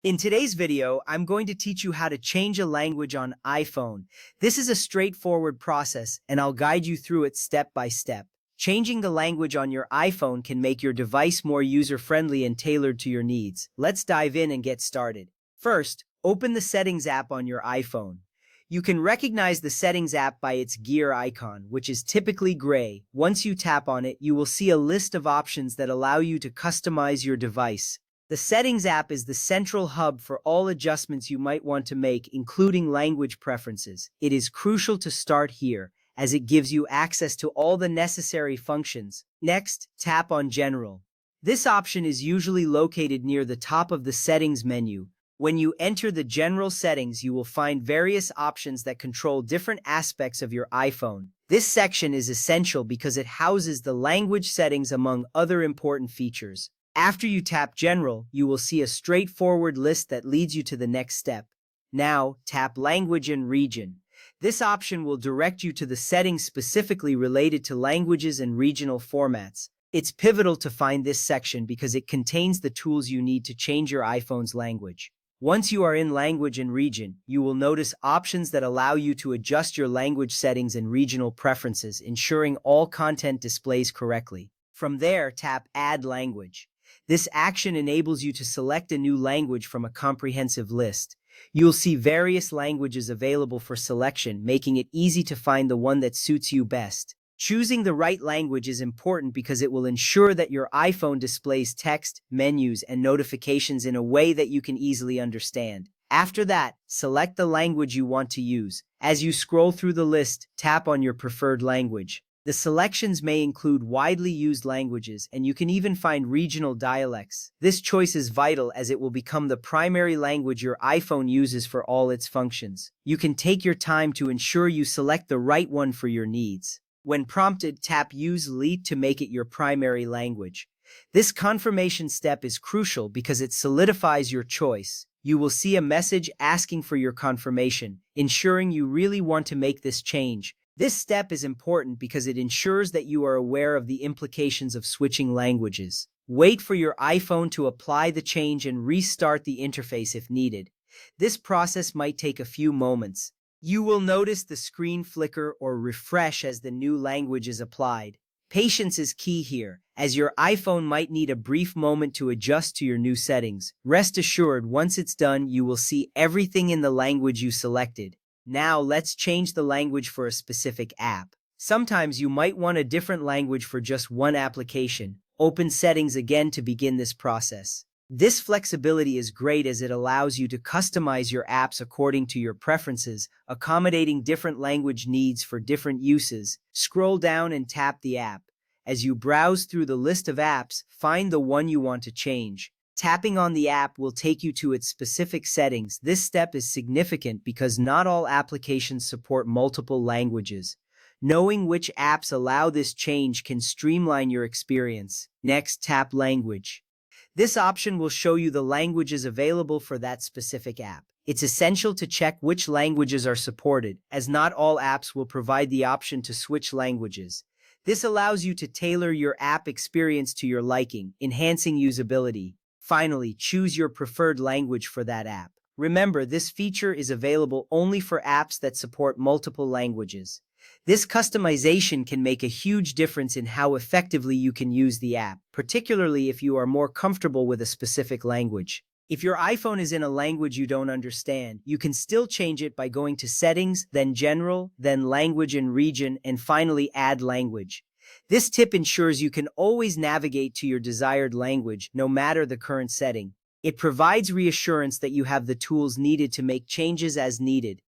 In today's video, I'm going to teach you how to change a language on iPhone. This is a straightforward process, and I'll guide you through it step by step. Changing the language on your iPhone can make your device more user-friendly and tailored to your needs. Let's dive in and get started. First, open the Settings app on your iPhone. You can recognize the Settings app by its gear icon, which is typically gray. Once you tap on it, you will see a list of options that allow you to customize your device. The Settings app is the central hub for all adjustments you might want to make, including language preferences. It is crucial to start here, as it gives you access to all the necessary functions. Next, tap on General. This option is usually located near the top of the Settings menu. When you enter the General settings, you will find various options that control different aspects of your iPhone. This section is essential because it houses the language settings among other important features. After you tap General, you will see a straightforward list that leads you to the next step. Now, tap Language and Region. This option will direct you to the settings specifically related to languages and regional formats. It's pivotal to find this section because it contains the tools you need to change your iPhone's language. Once you are in Language and Region, you will notice options that allow you to adjust your language settings and regional preferences, ensuring all content displays correctly. From there, tap Add Language. This action enables you to select a new language from a comprehensive list. You'll see various languages available for selection, making it easy to find the one that suits you best. Choosing the right language is important because it will ensure that your iPhone displays text, menus, and notifications in a way that you can easily understand. After that, select the language you want to use. As you scroll through the list, tap on your preferred language. The selections may include widely used languages, and you can even find regional dialects. This choice is vital as it will become the primary language your iPhone uses for all its functions. You can take your time to ensure you select the right one for your needs. When prompted, tap Use Elite to make it your primary language. This confirmation step is crucial because it solidifies your choice. You will see a message asking for your confirmation, ensuring you really want to make this change. This step is important because it ensures that you are aware of the implications of switching languages. Wait for your iPhone to apply the change and restart the interface if needed. This process might take a few moments. You will notice the screen flicker or refresh as the new language is applied. Patience is key here, as your iPhone might need a brief moment to adjust to your new settings. Rest assured, once it's done, you will see everything in the language you selected. Now let's change the language for a specific app. Sometimes you might want a different language for just one application. Open Settings again to begin this process. This flexibility is great as it allows you to customize your apps according to your preferences, accommodating different language needs for different uses. Scroll down and tap the app. As you browse through the list of apps, find the one you want to change. Tapping on the app will take you to its specific settings. This step is significant because not all applications support multiple languages. Knowing which apps allow this change can streamline your experience. Next, tap Language. This option will show you the languages available for that specific app. It's essential to check which languages are supported, as not all apps will provide the option to switch languages. This allows you to tailor your app experience to your liking, enhancing usability. Finally, choose your preferred language for that app. Remember, this feature is available only for apps that support multiple languages. This customization can make a huge difference in how effectively you can use the app, particularly if you are more comfortable with a specific language. If your iPhone is in a language you don't understand, you can still change it by going to Settings, then General, then Language and Region, and finally Add Language. This tip ensures you can always navigate to your desired language, no matter the current setting. It provides reassurance that you have the tools needed to make changes as needed.